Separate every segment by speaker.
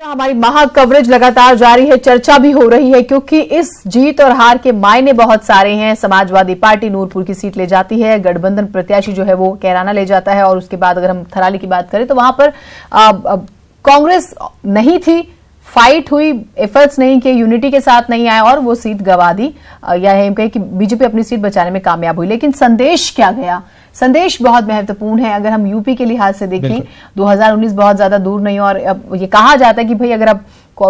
Speaker 1: हमारी महा कवरेज लगातार जारी है, चर्चा भी हो रही है क्योंकि इस जीत और हार के मायने बहुत सारे हैं। समाजवादी पार्टी नूरपुर की सीट ले जाती है, गठबंधन प्रत्याशी जो है वो कैराना ले जाता है और उसके बाद अगर हम थराली की बात करें तो वहां पर कांग्रेस नहीं थी, फाइट हुई, एफर्ट्स नहीं किए, यूनिटी के साथ नहीं आए और वो सीट गंवा दी। या हम कहें कि बीजेपी अपनी सीट बचाने में कामयाब हुई। लेकिन संदेश क्या गया? संदेश बहुत महत्वपूर्ण है। अगर हम यूपी के लिहाज से देखें 2019 बहुत ज्यादा दूर नहीं और अब ये कहा जाता है कि भाई अगर अब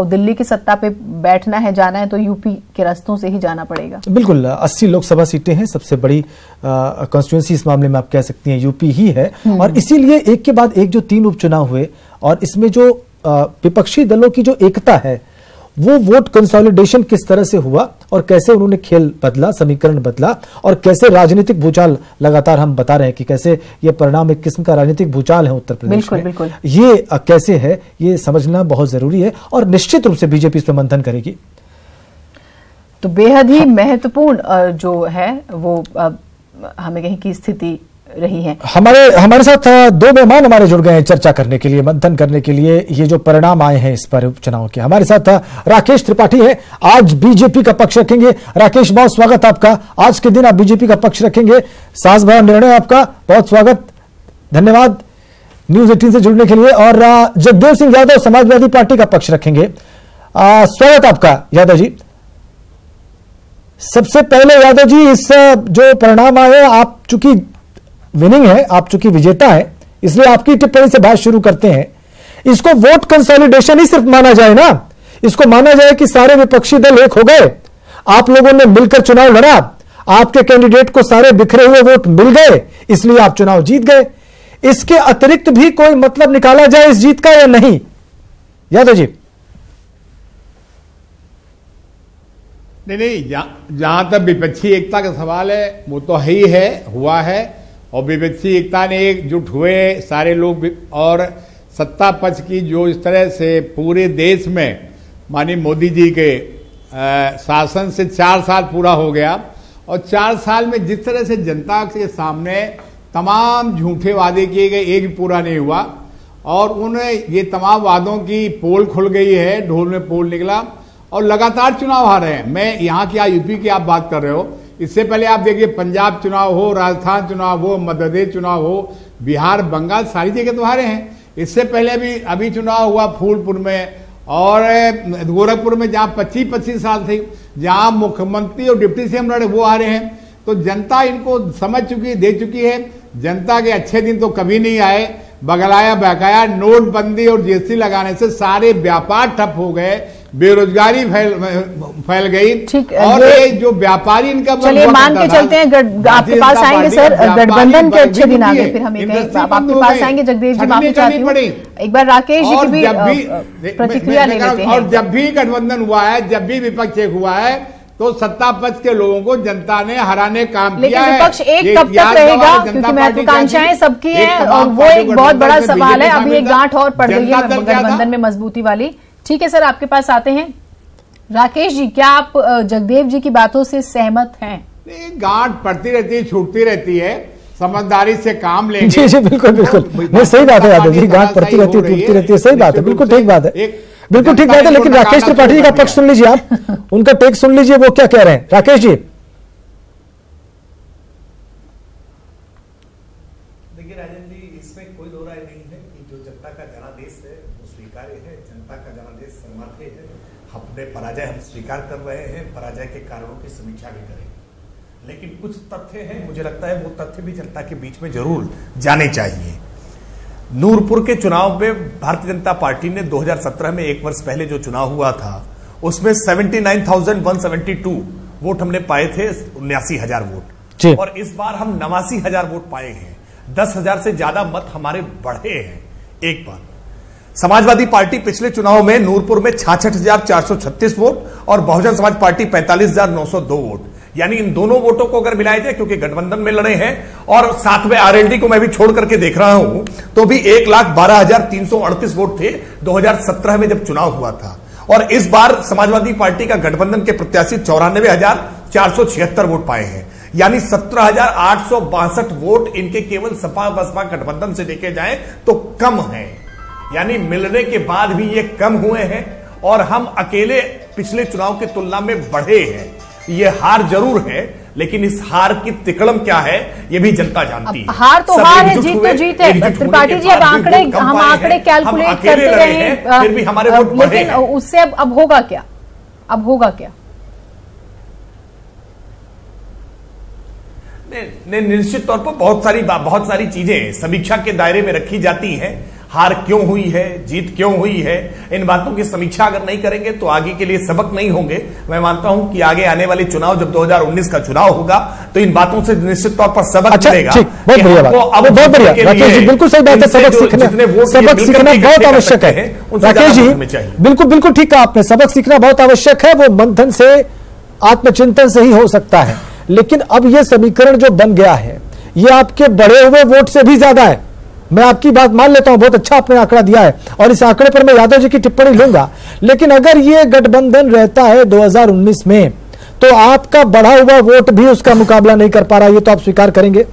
Speaker 1: दिल्ली की सत्ता पे बैठना है, जाना है तो यूपी के रास्तों से ही जाना पड़ेगा।
Speaker 2: बिल्कुल 80 लोकसभा सीटें हैं, सबसे बड़ी कॉन्स्टिट्यूंसी इस मामले में आप कह सकती हैं यूपी ही है। और इसीलिए एक के बाद एक जो 3 उपचुनाव हुए और इसमें जो विपक्षी दलों की जो एकता है वो वोट कंसोलिडेशन किस तरह से हुआ और कैसे उन्होंने खेल बदला, समीकरण बदला और कैसे राजनीतिक भूचाल, लगातार हम बता रहे हैं कि कैसे ये परिणाम एक किस्म का राजनीतिक भूचाल है उत्तर प्रदेश में। बिल्कुल। ये कैसे है ये समझना बहुत जरूरी है और निश्चित रूप से बीजेपी इस पर मंथन करेगी।
Speaker 1: तो बेहद ही महत्वपूर्ण जो है वो हमें कहीं की स्थिति रही है।
Speaker 2: हमारे साथ 2 मेहमान हमारे जुड़ गए हैं चर्चा करने के लिए, मंथन करने के लिए, ये जो परिणाम आए हैं इस पर उपचुनाव के। हमारे साथ राकेश त्रिपाठी है, आज बीजेपी का पक्ष रखेंगे। राकेश, बहुत स्वागत आपका। आज के दिन आप बीजेपी का पक्ष रखेंगे, साहस भरा निर्णय आपका, बहुत स्वागत, धन्यवाद न्यूज 18 से जुड़ने के लिए। और जगदेव सिंह यादव समाजवादी पार्टी का पक्ष रखेंगे, स्वागत आपका यादव जी। सबसे पहले यादव जी, इस जो परिणाम आए, आप चूंकि विनिंग है, आप चूंकि विजेता है, इसलिए आपकी टिप्पणी से बात शुरू करते हैं। इसको वोट कंसोलिडेशन ही सिर्फ माना जाए ना? इसको माना जाए कि सारे विपक्षी दल एक हो गए, आप लोगों ने मिलकर चुनाव लड़ा, आपके कैंडिडेट को सारे बिखरे हुए वोट मिल गए, इसलिए आप चुनाव जीत गए। इसके अतिरिक्त भी कोई मतलब निकाला जाए इस जीत का या नहीं यादव जी?
Speaker 3: नहीं, जहां तक विपक्षी एकता का सवाल है वो तो ही है, हुआ है। और विपक्षी एकता ने एकजुट हुए सारे लोग और सत्ता पक्ष की जो इस तरह से पूरे देश में माननीय मोदी जी के शासन से 4 साल पूरा हो गया और 4 साल में जिस तरह से जनता के सामने तमाम झूठे वादे किए गए, एक भी पूरा नहीं हुआ और उन्हें ये तमाम वादों की पोल खुल गई है, ढोल में पोल निकला और लगातार चुनाव हार रहे हैं। मैं यहाँ की यूपी की आप बात कर रहे हो, इससे पहले आप देखिए पंजाब चुनाव हो, राजस्थान चुनाव हो, मध्य प्रदेश चुनाव हो, बिहार, बंगाल, सारी जगह तो हारे हैं। इससे पहले भी अभी चुनाव हुआ फूलपुर में और गोरखपुर में जहां 25-25 साल थे, जहां मुख्यमंत्री और डिप्टी सीएम लड़े वो हारे हैं। तो जनता इनको समझ चुकी, दे चुकी है। जनता के अच्छे दिन तो कभी नहीं आए, बगलाया बहकाया, नोटबंदी और जीएसटी लगाने से सारे व्यापार ठप हो गए, बेरोजगारी फैल गई और ये जो व्यापारी इनका
Speaker 1: चलिए मान के चलते हैं आपके पास आएंगे सर, गठबंधन के अच्छे दिन आ गए, फिर हम आपके पास आएंगे। जगदेव जी माफी चाहती हूँ, एक बार राकेश जी की भी प्रतिक्रिया ले लेते हैं।
Speaker 3: और जब भी गठबंधन हुआ है, जब भी विपक्ष एक हुआ है तो सत्ता पक्ष के लोगों को जनता ने हराने काम किया है।
Speaker 1: विपक्ष एक कब तक रहेगा? क्योंकि महत्वाकांक्षाएं सबकी हैं और वो एक बहुत बड़ा सवाल है। अभी एक गांठ और पड़ गई है गठबंधन में मजबूती वाली। ठीक है सर, आपके पास आते हैं। राकेश जी, क्या आप जगदेव जी की बातों से सहमत हैं?
Speaker 3: नहीं, गांठ पड़ती रहती है, छूटती रहती है, समझदारी से काम लेंगे।
Speaker 2: जी जी बिल्कुल बिल्कुल, नहीं सही बात है यादव जी, गांठ पड़ती रहती है, टूटती रहती है, सही बात है, बिल्कुल ठीक बात है, बिल्कुल ठीक बात है। लेकिन राकेश त्रिपाठी जी का पक्ष सुन लीजिए, आप उनका टेक सुन लीजिए, वो क्या कह रहे हैं। राकेश जी
Speaker 4: देखिए राजन जी, इसमें कोई दो राय नहीं है कि जो जनता का जनादेश है वो स्वीकार्य है, जनता का जनादेश सर्वमान्य है। अपने पराजय हम स्वीकार कर रहे हैं, पराजय के कारणों की समीक्षा भी करेंगे, लेकिन कुछ तथ्य हैं, मुझे लगता है वो तथ्य भी जनता के बीच में जरूर जाने चाहिए। नूरपुर के चुनाव में भारतीय जनता पार्टी ने 2017 में 1 वर्ष पहले जो चुनाव हुआ था उसमें 79,172 वोट हमने पाए थे, 79,000 वोट, और इस बार हम 89,000 वोट पाए हैं। 10,000 से ज्यादा मत हमारे बढ़े हैं। एक बात, समाजवादी पार्टी पिछले चुनाव में नूरपुर में 66,436 वोट और बहुजन समाज पार्टी 45,902 वोट, यानी इन दोनों वोटों को अगर मिलाया जाए, क्योंकि गठबंधन में लड़े हैं और साथ में आरएलडी को मैं भी छोड़ करके देख रहा हूं, तो भी 1,12,338 वोट थे 2017 में जब चुनाव हुआ था। और इस बार समाजवादी पार्टी का गठबंधन के प्रत्याशी 94,476 वोट पाए हैं, यानी 17,862 वोट इनके केवल सपा बसपा गठबंधन से देखे जाए तो कम है। यानी मिलने के बाद भी ये कम हुए हैं और हम अकेले पिछले चुनाव की तुलना में बढ़े हैं। ये हार जरूर है, लेकिन इस हार की तिकड़म क्या है ये भी जनता जानती है।
Speaker 1: हार तो हार है, जीत तो जीत है। त्रिपाठी जी, अब हम आंकड़े कैलकुलेट करते रहे,
Speaker 4: फिर भी हमारे वोट बढ़े,
Speaker 1: लेकिन उससे अब होगा क्या? अब होगा क्या?
Speaker 4: निश्चित तौर पर बहुत सारी चीजें समीक्षा के दायरे में रखी जाती हैं। हार क्यों हुई है, जीत क्यों हुई है, इन बातों की समीक्षा अगर नहीं करेंगे तो आगे के लिए सबक नहीं होंगे। मैं मानता हूं कि आगे आने वाले चुनाव, जब 2019 का चुनाव होगा, तो इन बातों से निश्चित तौर पर सबक मिलेगा।
Speaker 2: बहुत बढ़िया बात, बहुत बढ़िया राकेश जी, बिल्कुल सही बात है। सबक सीखना बहुत आवश्यक है राकेश जी, बिल्कुल बिल्कुल ठीक कहा आपने। सबक सीखना बहुत आवश्यक है, वो मंथन से, आत्मचिंतन से ही हो सकता है। लेकिन अब ये समीकरण जो बन गया है, ये आपके बढ़े हुए वोट से भी ज्यादा है। मैं आपकी बात मान लेता हूं, बहुत अच्छा आपने आंकड़ा दिया है और इस आंकड़े पर मैं यादव जी की टिप्पणी लूंगा। लेकिन अगर ये गठबंधन रहता है 2019 में, तो आपका बढ़ा हुआ वोट भी उसका मुकाबला नहीं कर पा रहा, ये तो आप स्वीकार करेंगे?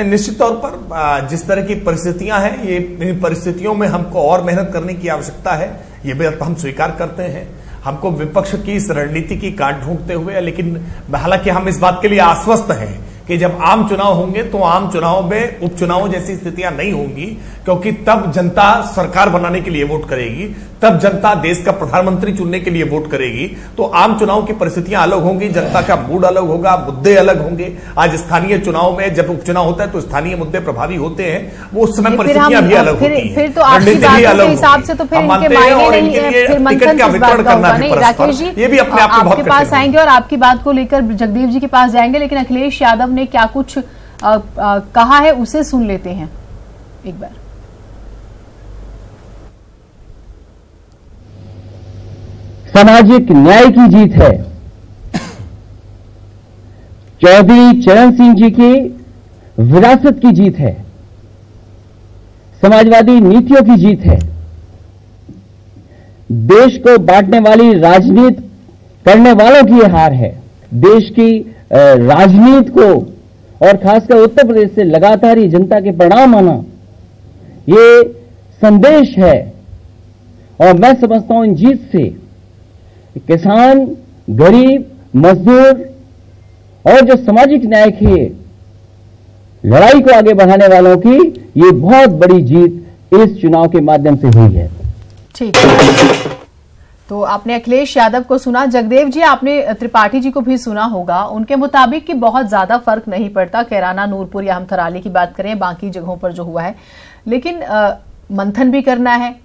Speaker 4: निश्चित तौर पर जिस तरह की परिस्थितियां हैं, ये इन परिस्थितियों में हमको और मेहनत करने की आवश्यकता है, ये भी हम स्वीकार करते हैं। हमको विपक्ष की इस रणनीति की काट ढूंढते हुए, लेकिन हालांकि हम इस बात के लिए आश्वस्त हैं कि जब आम चुनाव होंगे तो आम चुनाव में उपचुनाव जैसी स्थितियां नहीं होंगी, क्योंकि तब जनता सरकार बनाने के लिए वोट करेगी, तब जनता देश का प्रधानमंत्री चुनने के लिए वोट करेगी। तो आम चुनाव की परिस्थितियां अलग होंगी, जनता का मूड अलग होगा, मुद्दे अलग होंगे। आज स्थानीय चुनाव में जब उपचुनाव होता है तो स्थानीय मुद्दे प्रभावी होते हैं, वो उस समय परिस्थितियां भी अलग होती हैं,
Speaker 1: फिर तो आपकी बातों के हिसाब से तो फिर इनके मायने नहीं है, फिर मंथन किस बात का होगा? नहीं राकेश जी,
Speaker 4: ये भी अपने आप में
Speaker 1: आपके पास आएंगे और आपकी बात को लेकर जगदेव जी के पास जाएंगे, लेकिन अखिलेश यादव ने क्या कुछ कहा है उसे सुन लेते हैं एक बार।
Speaker 5: सामाजिक न्याय की जीत है, चौधरी चरण सिंह जी की विरासत की जीत है, समाजवादी नीतियों की जीत है, देश को बांटने वाली राजनीति करने वालों की यह हार है। देश की राजनीति को और खासकर उत्तर प्रदेश से लगातार ये जनता के परिणाम आना, ये संदेश है। और मैं समझता हूं इन जीत से किसान, गरीब, मजदूर और जो सामाजिक न्याय की लड़ाई को आगे बढ़ाने वालों की ये बहुत बड़ी जीत इस चुनाव के माध्यम से हुई है।
Speaker 1: ठीक, तो आपने अखिलेश यादव को सुना। जगदेव जी, आपने त्रिपाठी जी को भी सुना होगा। उनके मुताबिक कि बहुत ज्यादा फर्क नहीं पड़ता, कैराना, नूरपुर या हम थराली की बात करें, बाकी जगहों पर जो हुआ है, लेकिन मंथन भी करना है,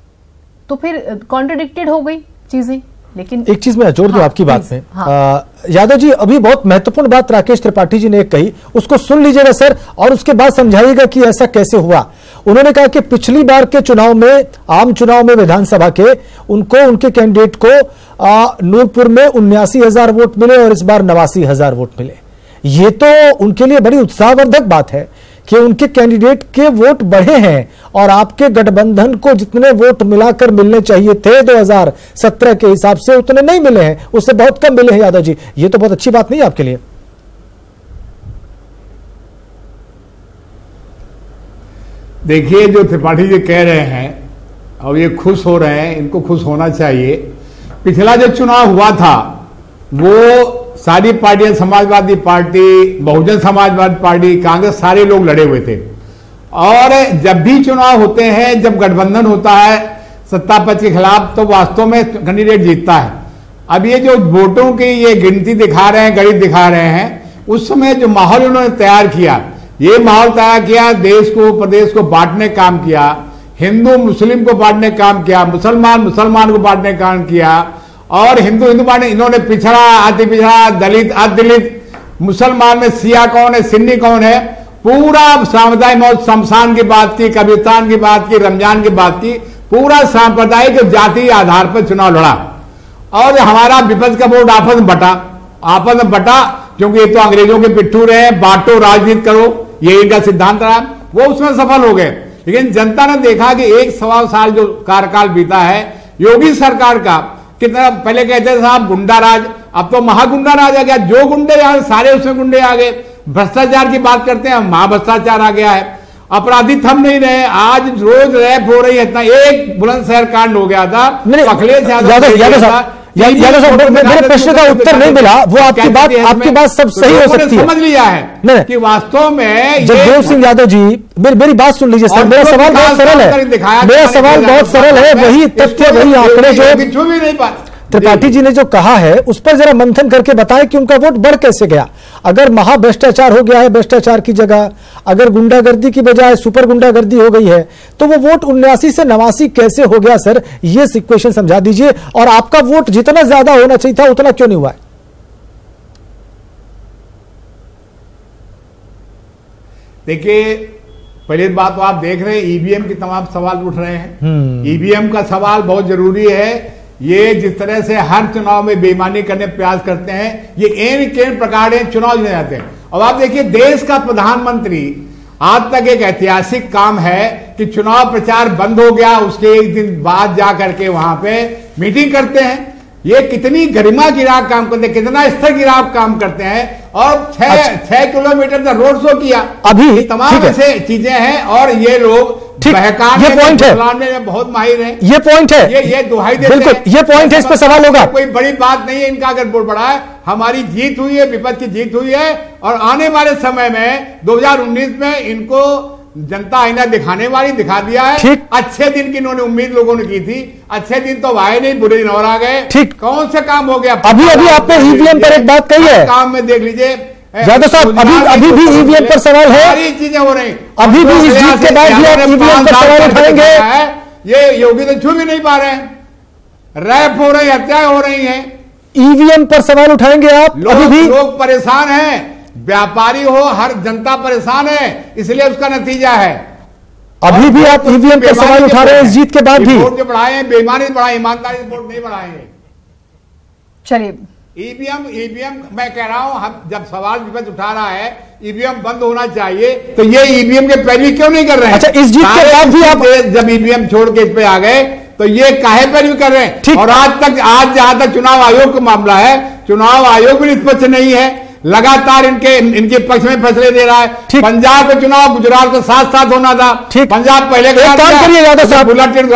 Speaker 1: तो फिर कॉन्ट्रडिक्टेड हो गई चीजें। लेकिन
Speaker 2: एक चीज मैं जोड़ दूं आपकी बात में। यादव जी, अभी बहुत महत्वपूर्ण बात राकेश त्रिपाठी जी ने कही, उसको सुन लीजिएगा सर, और उसके बाद समझाइएगा कि ऐसा कैसे हुआ। उन्होंने कहा कि पिछली बार के चुनाव में, आम चुनाव में विधानसभा के, उनको, उनके कैंडिडेट को नूरपुर में 79,000 वोट मिले और इस बार 89,000 वोट मिले। ये तो उनके लिए बड़ी उत्साहवर्धक बात है कि उनके कैंडिडेट के वोट बढ़े हैं और आपके गठबंधन को जितने वोट मिलाकर मिलने चाहिए थे 2017 के हिसाब से उतने नहीं मिले हैं, उससे बहुत कम मिले हैं। यादव जी, ये तो बहुत अच्छी बात नहीं है आपके लिए?
Speaker 3: देखिए, जो त्रिपाठी जी कह रहे हैं और ये खुश हो रहे हैं, इनको खुश होना चाहिए। पिछला जो चुनाव हुआ था वो सारी पार्टियां, समाजवादी पार्टी, बहुजन समाजवादी पार्टी, कांग्रेस, सारे लोग लड़े हुए थे। और जब भी चुनाव होते हैं, जब गठबंधन होता है सत्ता पक्ष के खिलाफ, तो वास्तव में कैंडिडेट जीतता है। अब ये जो वोटों की ये गिनती दिखा रहे हैं, गणित दिखा रहे हैं, उस समय जो माहौल उन्होंने तैयार किया, ये माहौल तैयार किया, देश को, प्रदेश को बांटने काम किया, हिंदू मुस्लिम को बांटने काम किया, मुसलमान मुसलमान को बांटने काम किया, और हिंदू हिंदू बांटने, इन्होंने पिछड़ा, अति पिछड़ा, दलित, अदलित, मुसलमान में सिया कौन है, सुन्नी कौन है, पूरा सामुदायिक मौत, शमशान की बात की, कब्रिस्तान की बात की, रमजान की बात की, पूरा सांप्रदायिक जाति आधार पर चुनाव लड़ा। और हमारा विपक्ष का वोट आपस में बटा, क्योंकि ये तो अंग्रेजों के पिट्ठू रहे, बांटो राजनीति करो, ये इनका सिद्धांत रहा, वो उसमें सफल हो गए। लेकिन जनता ने देखा कि 1-1.25 साल जो कार्यकाल बीता है योगी सरकार का, कितना पहले कहते थे साहब गुंडा राज, अब तो महागुंडा राज आ गया, जो गुंडे आ सारे उसमें गुंडे आ गए, भ्रष्टाचार की बात करते हैं, महाभ्रष्टाचार आ गया है। अपराधी थम नहीं रहे, आज रोज रैप हो रही है। इतना एक बुलंदशहर कांड हो गया था, अखिलेश
Speaker 2: यादव साहब, मेरे प्रश्न का उत्तर नहीं मिला। वो आपकी बात सब सही हो सकती है,
Speaker 3: समझ लिया है कि वास्तव में
Speaker 2: जगदेव सिंह यादव जी मेरी बात सुन लीजिए सर। मेरा सवाल बहुत सरल है, मेरा सवाल बहुत सरल है। वही तथ्य, वही आंकड़े जो
Speaker 3: छू भी नहीं पा
Speaker 2: त्रिपाठी जी ने जो कहा है उस पर जरा मंथन करके बताएं कि उनका वोट बढ़ कैसे गया। अगर महाभ्रष्टाचार हो गया है, भ्रष्टाचार की जगह अगर गुंडागर्दी की बजाय सुपर गुंडागर्दी हो गई है, तो वो वोट 79 से 89 कैसे हो गया सर? ये इक्वेशन समझा दीजिए। और आपका वोट जितना ज्यादा होना चाहिए था उतना क्यों नहीं हुआ है?
Speaker 3: देखिए, पहली बात तो आप देख रहे हैं ईवीएम के तमाम सवाल उठ रहे हैं। ईवीएम का सवाल बहुत जरूरी है। ये जिस तरह से हर चुनाव में बेईमानी करने प्रयास करते हैं, ये एन प्रकार के चुनाव जिते जाते हैं। अब आप देखिए, देश का प्रधानमंत्री आज तक एक ऐतिहासिक काम है कि चुनाव प्रचार बंद हो गया, उसके एक दिन बाद जाकर के वहां पे मीटिंग करते हैं। ये कितनी गरिमा की राह काम करते हैं, कितना स्तर की राह काम करते हैं। और 6 किलोमीटर का रोड शो किया।
Speaker 2: अभी
Speaker 3: तमाम ऐसे चीजें हैं और ये लोग
Speaker 2: ये पॉइंट है,
Speaker 3: में बहुत माहिर हैं।
Speaker 2: ये पॉइंट है,
Speaker 3: ये दुहाई देते हैं।
Speaker 2: बिल्कुल ये पॉइंट है, इस पर सवाल होगा।
Speaker 3: कोई बड़ी बात नहीं है इनका, अगर वोट बढ़ा है। हमारी जीत हुई है, विपक्ष की जीत हुई है और आने वाले समय में 2019 में इनको जनता आईना दिखाने वाली दिखा दिया है। अच्छे दिन की इन्होंने उम्मीद लोगों ने की थी, अच्छे दिन तो आए नहीं, बुरे दिन और आ गए।
Speaker 2: ठीक,
Speaker 3: कौन सा काम हो गया?
Speaker 2: अभी आपने ईवीएम पर एक बात कही है,
Speaker 3: काम में देख लीजिए
Speaker 2: यादव साहब, अभी भी ईवीएम पर सवाल है,
Speaker 3: सारी चीजें हो रही।
Speaker 2: अभी भी इस जीत के बाद भी आप ईवीएम पर सवाल उठाएंगे?
Speaker 3: ये योगी तो छू भी नहीं पा रहे हैं, रैप हो रही, हत्याएं हो रही हैं।
Speaker 2: ईवीएम पर सवाल उठाएंगे आप? अभी भी
Speaker 3: लोग परेशान हैं, व्यापारी हो, हर जनता परेशान है, इसलिए उसका नतीजा है।
Speaker 2: अभी भी आप ईवीएम पर सवाल उठा रहे हैं इस जीत के बाद भी?
Speaker 3: वोट जो बढ़ाए, बेईमानी बढ़ाए, ईमानदारी से वोट नहीं बढ़ाएंगे।
Speaker 1: चलिए,
Speaker 3: ईवीएम मैं कह रहा हूं, हम जब सवाल विपक्ष उठा रहा है ईवीएम बंद होना चाहिए, तो ये ईवीएम के पैरवी क्यों नहीं कर रहे हैं?
Speaker 2: अच्छा, इस जीत के बाद भी आप
Speaker 3: जब ईवीएम छोड़ के इस पे आ गए तो ये काहे पैरवी कर रहे हैं? और आज जहां तक चुनाव आयोग का मामला है, चुनाव आयोग भी निष्पक्ष नहीं है, लगातार इनके पक्ष में फैसले दे रहा है। पंजाब में चुनाव गुजरात के साथ साथ होना था, पंजाब पहले
Speaker 2: काम करिए यादव साहब,
Speaker 3: बुलेटिन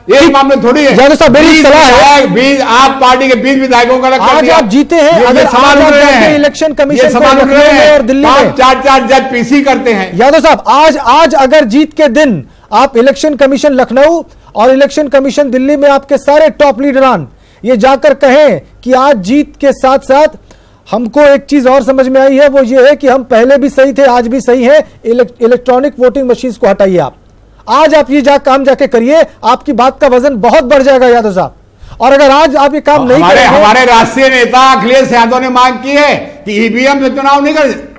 Speaker 3: ये मामले थोड़ी है।
Speaker 2: यादव साहब, मेरी सलाह है,
Speaker 3: 20 आप पार्टी के 20 विधायकों का
Speaker 2: आज आप जीते हैं, अगर सवाल उठ रहे हैं इलेक्शन कमीशन
Speaker 3: सवाल उठ रहे हैं और दिल्ली में 4 जज पीसी करते हैं।
Speaker 2: यादव साहब, आज अगर जीत के दिन आप इलेक्शन कमीशन लखनऊ और इलेक्शन कमीशन दिल्ली में आपके सारे टॉप लीडरान ये जाकर कहें कि आज जीत के साथ साथ हमको एक चीज और समझ में आई है, वो ये है कि हम पहले भी सही थे, आज भी सही है, इलेक्ट्रॉनिक वोटिंग मशीन को हटाइए। आज आप ये काम जाके करिए, आपकी बात का वजन बहुत बढ़ जाएगा यादव साहब। और अगर आज आप ये काम नहीं करेंगे,
Speaker 3: हमारे राष्ट्रीय नेता अखिलेश यादव ने मांग की है कि ईवीएम से चुनाव नहीं कर।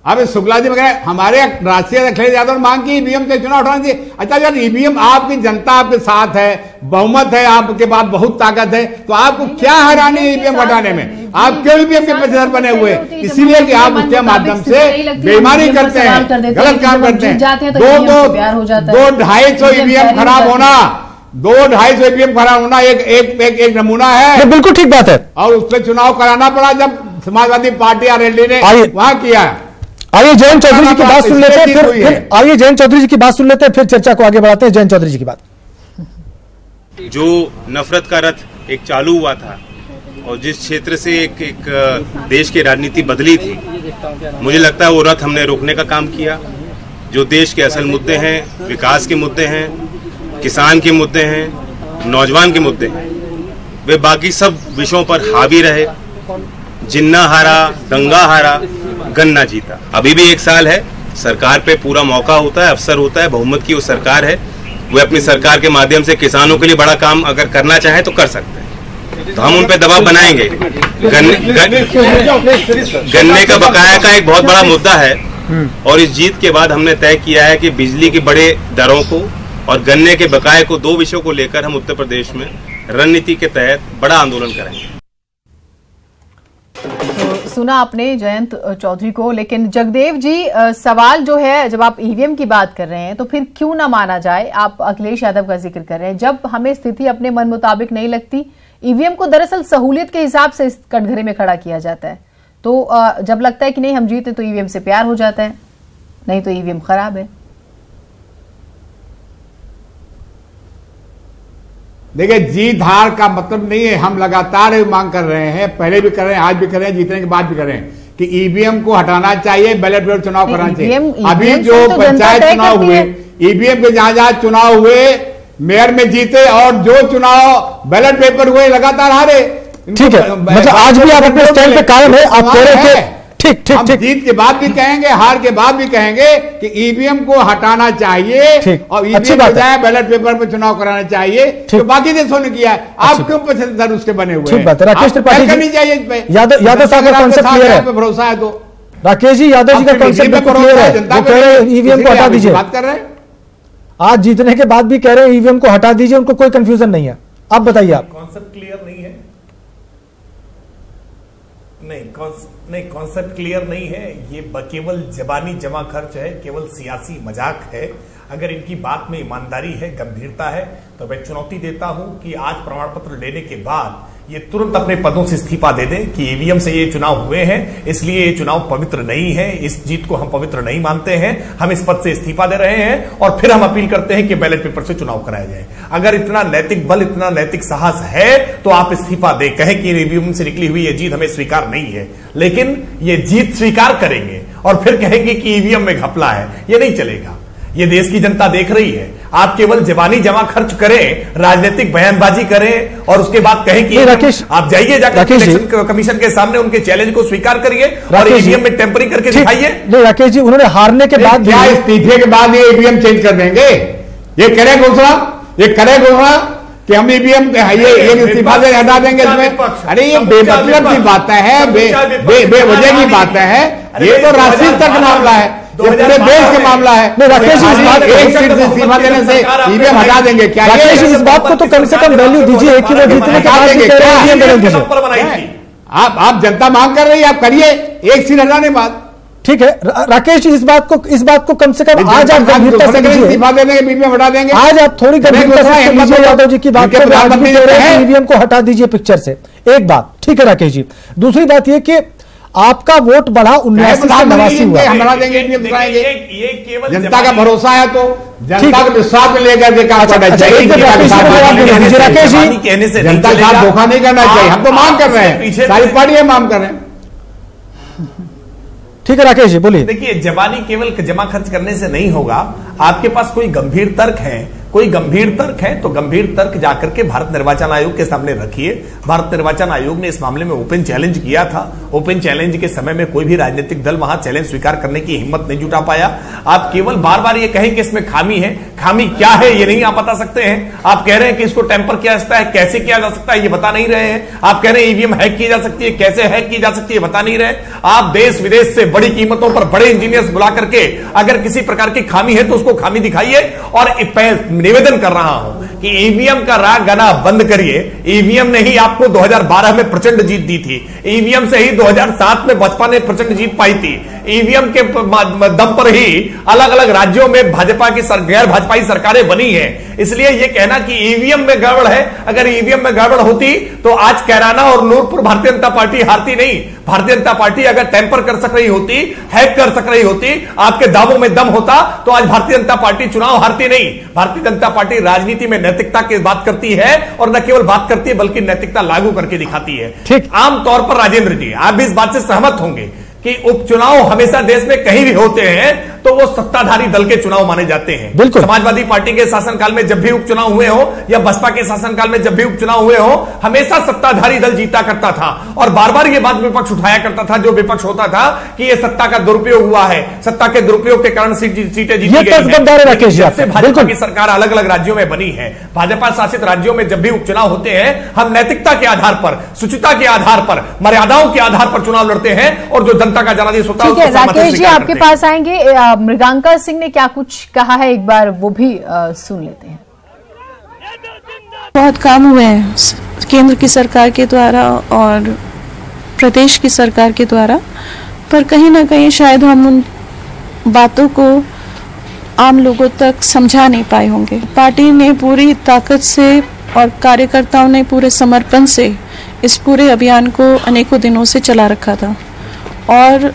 Speaker 3: अब शुक्ला जी वगैरह हमारे राष्ट्रीय अखिलेश यादव ने मांग की ईवीएम से चुनाव उठाना चाहिए। अच्छा यार, ईवीएम आपकी जनता आपके साथ है, बहुमत है, आपके पास बहुत ताकत है, तो आपको क्या हैरानी है ईवीएम हटाने में? आप क्यों ईवीएम के पेशेवर बने हुए? इसीलिए कि आप उसके माध्यम से बेईमानी करते हैं, गलत काम करते हैं। 200-250 ईवीएम खराब होना, 200-250 ईवीएम खराब होना एक नमूना है।
Speaker 2: बिल्कुल ठीक बात है।
Speaker 3: और उस पर चुनाव कराना पड़ा जब समाजवादी पार्टी आरएलडी ने वहां किया।
Speaker 2: आइए जयंत चौधरी जी की बात सुन लेते हैं, फिर आइए जयंत चौधरी जी की बात सुन लेते हैं, फिर चर्चा को आगे बढ़ाते हैं। जयंत चौधरी जी की बात।
Speaker 6: जो नफरत का रथ एक चालू हुआ था और जिस क्षेत्र से एक देश की राजनीति बदली थी, मुझे लगता है वो रथ हमने रोकने का काम किया। जो देश के असल मुद्दे हैं, विकास के मुद्दे हैं, किसान के मुद्दे हैं, नौजवान के मुद्दे हैं, वे बाकी सब विषयों पर हावी रहे। जिन्ना हारा, दंगा हारा, गन्ना जीता। अभी भी 1 साल है, सरकार पे पूरा मौका होता है, अवसर होता है, बहुमत की वो सरकार है, वे अपनी सरकार के माध्यम से किसानों के लिए बड़ा काम अगर करना चाहे तो कर सकते हैं, तो हम उन पे दबाव बनाएंगे। गन्ने का बकाया का एक बहुत बड़ा मुद्दा है और इस जीत के बाद हमने तय किया है कि बिजली के बड़े दरों को और गन्ने के बकाये को, 2 विषयों को लेकर हम उत्तर प्रदेश में रणनीति के तहत बड़ा आंदोलन करेंगे।
Speaker 1: तो सुना आपने जयंत चौधरी को, लेकिन जगदेव जी सवाल जो है, जब आप ईवीएम की बात कर रहे हैं तो फिर क्यों ना माना जाए? आप अखिलेश यादव का जिक्र कर रहे हैं, जब हमें स्थिति अपने मन मुताबिक नहीं लगती, ईवीएम को दरअसल सहूलियत के हिसाब से इस कटघरे में खड़ा किया जाता है। तो जब लगता है कि नहीं हम जीते तो ईवीएम से प्यार हो जाता है, नहीं तो ईवीएम खराब है।
Speaker 3: देखिए, जीत हार का मतलब नहीं है, हम लगातार मांग कर रहे हैं, पहले भी कर रहे हैं, आज भी कर रहे हैं, जीतने के बाद भी कर रहे हैं कि ईवीएम को हटाना चाहिए, बैलेट पेपर चुनाव कराना चाहिए। अभी जो पंचायत चुनाव हुए, ईवीएम के जहां चुनाव हुए, मेयर में जीते और जो चुनाव बैलेट पेपर हुए लगातार हारे।
Speaker 2: ठीक है, मतलब आज भी आप अपने स्टैंड पे कायम है, आप कह रहे थे। ठीक ठीक ठीक,
Speaker 3: जीत के बाद भी कहेंगे, हार के बाद भी कहेंगे कि ईवीएम को हटाना चाहिए और ईवीएम के बजाय बैलेट पेपर पर चुनाव कराना चाहिए, तो बाकी देशों ने किया है, आप क्यों पसंद उसके बने हुए हैं?
Speaker 2: राकेश त्रिपाठी
Speaker 3: करनी चाहिए इस पे।
Speaker 2: यादव साहब का कॉन्सेप्ट क्लियर है,
Speaker 3: भरोसा है तो
Speaker 2: राकेश जी, यादव जी का कॉन्सेप्ट क्लियर है, वो कह रहे हैं ईवीएम को हटा दीजिए।
Speaker 3: बात कर रहे हैं,
Speaker 2: आज जीतने के बाद भी कह रहे हैं ईवीएम को हटा दीजिए, उनको कोई कंफ्यूजन नहीं है। आप बताइए, आप
Speaker 4: कॉन्सेप्ट क्लियर नहीं है। नहीं, कॉन्सेप्ट क्लियर नहीं है, ये केवल जबानी जमा खर्च है, केवल सियासी मजाक है। अगर इनकी बात में ईमानदारी है, गंभीरता है, तो मैं चुनौती देता हूं कि आज प्रमाण पत्र लेने के बाद ये तुरंत अपने पदों से इस्तीफा दे दें कि ईवीएम से ये चुनाव हुए हैं, इसलिए ये चुनाव पवित्र नहीं है, इस जीत को हम पवित्र नहीं मानते हैं, हम इस पद से इस्तीफा दे रहे हैं और फिर हम अपील करते हैं कि बैलेट पेपर से चुनाव कराया जाए। अगर इतना नैतिक बल, इतना नैतिक साहस है तो आप इस्तीफा दे, कहें कि ईवीएम से निकली हुई ये जीत हमें स्वीकार नहीं है, लेकिन ये जीत स्वीकार करेंगे और फिर कहेंगे कि ईवीएम में घपला है, ये नहीं चलेगा। ये देश की जनता देख रही है। आप केवल जबानी जमा खर्च करें, राजनीतिक बयानबाजी करें और उसके बाद कहें कि आप जाइए जाकर इलेक्शन कमीशन के सामने उनके चैलेंज को स्वीकार करिए और ईवीएम में टेम्परिंग करके दिखाइए।
Speaker 2: नहीं राकेश जी, उन्होंने हारने के बाद
Speaker 3: क्या इस्तीफे के बाद ये ईवीएम चेंज कर देंगे? ये करे घोषणा, कि हम ईवीएम ये इस्तीफा से हटा देंगे इसमें? अरे ये बेमतलब की बातें हैं, बेवजह की बातें हैं, ये तो राष्ट्रीय स्तर का मामला है, ये पूरे देश का मामला है।
Speaker 2: राकेश जी, इस बात
Speaker 3: एक सीट से इस्तीफा देने से ईवीएम हटा देंगे क्या?
Speaker 2: राकेश जी, इस बात को तो कम से कम वैल्यू दीजिए कि वो जीतने के बाद ईवीएम बदल दीजिए।
Speaker 3: आप जनता मांग कर रही है, आप करिए एक सीट हटाने बाद।
Speaker 2: ठीक है राकेश जी, इस बात को कम से कम आज आप गंभीरता से लीजिए,
Speaker 3: इस्तीफा देने के बीच में हटा देंगे।
Speaker 2: आज आप थोड़ी गंभीरता से लीजिए यादव जी की बात को, ईवीएम को हटा दीजिए पिक्चर से। एक बात ठीक है राकेश जी। दूसरी बात यह कि आपका वोट बढ़ा 79 से 89 हुआ,
Speaker 3: हम बढ़ा देंगे, ये केवल जनता का भरोसा है, तो जनता को विश्वास में लेकर के काम करना चाहिए।
Speaker 2: राकेश जी,
Speaker 3: जनता के साथ धोखा नहीं करना चाहिए, हम तो मांग कर रहे हैं, सारी पार्टियां मांग कर रहे हैं।
Speaker 2: ठीक है राकेश जी, बोलिए।
Speaker 4: देखिए, जबानी केवल जमा खर्च करने से नहीं होगा, आपके पास कोई गंभीर तर्क है तो गंभीर तर्क जाकर के भारत निर्वाचन आयोग के सामने रखिए। भारत निर्वाचन आयोग ने इस मामले में ओपन चैलेंज किया था। ओपन चैलेंज के समय में कोई भी राजनीतिक दल वहां चैलेंज स्वीकार करने की हिम्मत नहीं जुटा पाया। आप केवल बार बार ये कहें कि इसमें खामी है, खामी क्या है ये नहीं आप बता सकते हैं। आप कह रहे हैं कि इसको टेम्पर किया जा सकता है, कैसे किया जा सकता है ये बता नहीं रहे हैं। आप कह रहे हैं ईवीएम हैक की जा सकती है, कैसे हैक की जा सकती है बता नहीं रहे। आप देश विदेश से बड़ी कीमतों पर बड़े इंजीनियर्स बुला करके अगर किसी प्रकार की खामी है तो उसको खामी दिखाइए। और निवेदन कर रहा हूं कि ईवीएम का राग गाना बंद करिए। ईवीएम ने ही आपको 2012 में प्रचंड जीत दी थी, ईवीएम से ही 2007 में भाजपा ने प्रचंड जीत पाई थी। ईवीएम के दम पर ही अलग अलग राज्यों में भाजपा की गैर भाजपाई सरकारें बनी हैं। इसलिए यह कहना कि ईवीएम में गड़बड़ है, अगर ईवीएम में गड़बड़ होती तो आज कैराना और नूरपुर भारतीय जनता पार्टी हारती नहीं। भारतीय जनता पार्टी अगर टेम्पर कर सक रही होती, हैक कर सक रही होती, आपके दावों में दम होता तो आज भारतीय जनता पार्टी चुनाव हारती नहीं। भारतीय जनता पार्टी राजनीति में नैतिकता की बात करती है और न केवल बात करती है बल्कि नैतिकता लागू करके दिखाती है।
Speaker 2: ठीक,
Speaker 4: आमतौर पर राजेंद्र जी आप भी इस बात से सहमत होंगे कि उपचुनाव हमेशा देश में कहीं भी होते हैं तो वो सत्ताधारी दल के चुनाव माने जाते हैं।
Speaker 2: बिल्कुल,
Speaker 4: समाजवादी पार्टी के शासनकाल में जब भी उपचुनाव हुए हो या बसपा के शासनकाल में जब भी उपचुनाव हुए हो, हमेशा सत्ताधारी दल जीता करता था और बार बार ये बात विपक्ष उठाया करता था, जो विपक्ष होता था कि ये सत्ता का दुरुपयोग हुआ है, सत्ता के दुरुपयोग के कारण सीटें जीती गई हैं। जब से भाजपा की सरकार अलग अलग राज्यों में बनी है, भाजपा शासित राज्यों में जब भी उपचुनाव होते हैं, हम नैतिकता के आधार पर, शुचिता के आधार पर, मर्यादाओं के आधार पर चुनाव लड़ते हैं और जो जनता का जनादेश होता है।
Speaker 1: राकेश जी आपके पास आएंगे, मृगांका सिंह ने क्या कुछ कहा है एक बार वो भी सुन लेते हैं।
Speaker 7: बहुत काम हुए हैं केंद्र की सरकार के द्वारा और प्रदेश की सरकार के द्वारा, पर कहीं ना कहीं शायद हम उन बातों को आम लोगों तक समझा नहीं पाए होंगे। पार्टी ने पूरी ताकत से और कार्यकर्ताओं ने पूरे समर्पण से इस पूरे अभियान को अनेकों दिनों से चला रखा था और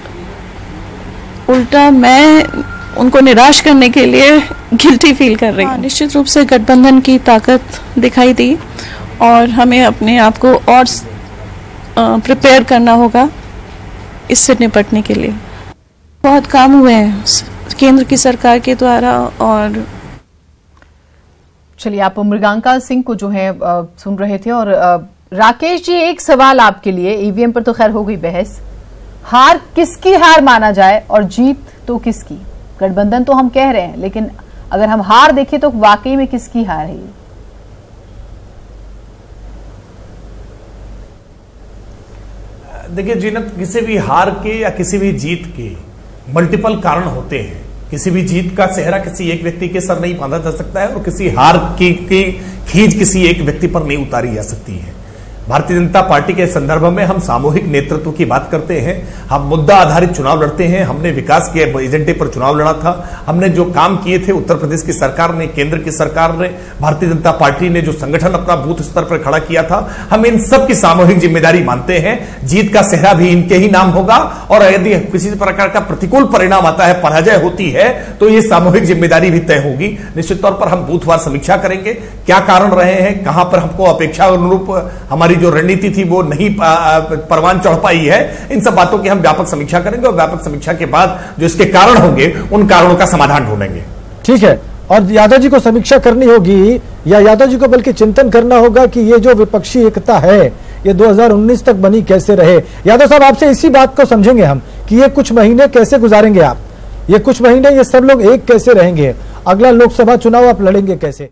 Speaker 7: उल्टा मैं उनको निराश करने के लिए गिल्टी फील कर रही हूँ। निश्चित रूप से गठबंधन की ताकत दिखाई दी और हमें अपने आप को और प्रिपेयर करना होगा इससे निपटने के लिए। बहुत काम हुए हैं केंद्र की सरकार के द्वारा। और
Speaker 1: चलिए, आप मृगांका सिंह को जो है सुन रहे थे। और राकेश जी, एक सवाल आपके लिए। ईवीएम पर तो खैर हो गई बहस, हार किसकी हार माना जाए और जीत तो किसकी? गठबंधन तो हम कह रहे हैं, लेकिन अगर हम हार देखें तो वाकई में किसकी हार है ये?
Speaker 4: देखिए जीनत, किसी भी हार के या किसी भी जीत के मल्टीपल कारण होते हैं। किसी भी जीत का सेहरा किसी एक व्यक्ति के सर नहीं बांधा जा सकता है और किसी हार की खींच किसी एक व्यक्ति पर नहीं उतारी जा सकती है। भारतीय जनता पार्टी के संदर्भ में हम सामूहिक नेतृत्व की बात करते हैं, हम मुद्दा आधारित चुनाव लड़ते हैं। हमने विकास के एजेंडे पर चुनाव लड़ा था। हमने जो काम किए थे उत्तर प्रदेश की सरकार ने, केंद्र की सरकार ने, भारतीय जनता पार्टी ने जो संगठन अपना बूथ स्तर पर खड़ा किया था, हम इन सब की सामूहिक जिम्मेदारी मानते हैं। जीत का सेहरा भी इनके ही नाम होगा और यदि किसी प्रकार का प्रतिकूल परिणाम आता है, पराजय होती है, तो ये सामूहिक जिम्मेदारी भी तय होगी। निश्चित तौर पर हम बूथवार समीक्षा करेंगे, क्या कारण रहे हैं, कहां पर हमको अपेक्षा अनुरूप हमारी जो रणनीति थी वो नहीं परवान चढ़ पाई है, इन सब बातों की हम व्यापक समीक्षा करेंगे और व्यापक समीक्षा के बाद जो इसके कारण होंगे उन कारणों का समाधान ढूंढेंगे।
Speaker 2: ठीक है। और यादव जी को समीक्षा करनी होगी या यादव जी को बल्कि चिंतन करना होगा कि ये जो विपक्षी एकता है ये 2019 तक बनी कैसे रहे। यादव साहब, आपसे इसी बात को समझेंगे हम कि ये कुछ महीने कैसे गुजारेंगे आप, ये कुछ महीने ये सब लोग एक कैसे रहेंगे, अगला लोकसभा चुनाव आप लड़ेंगे कैसे?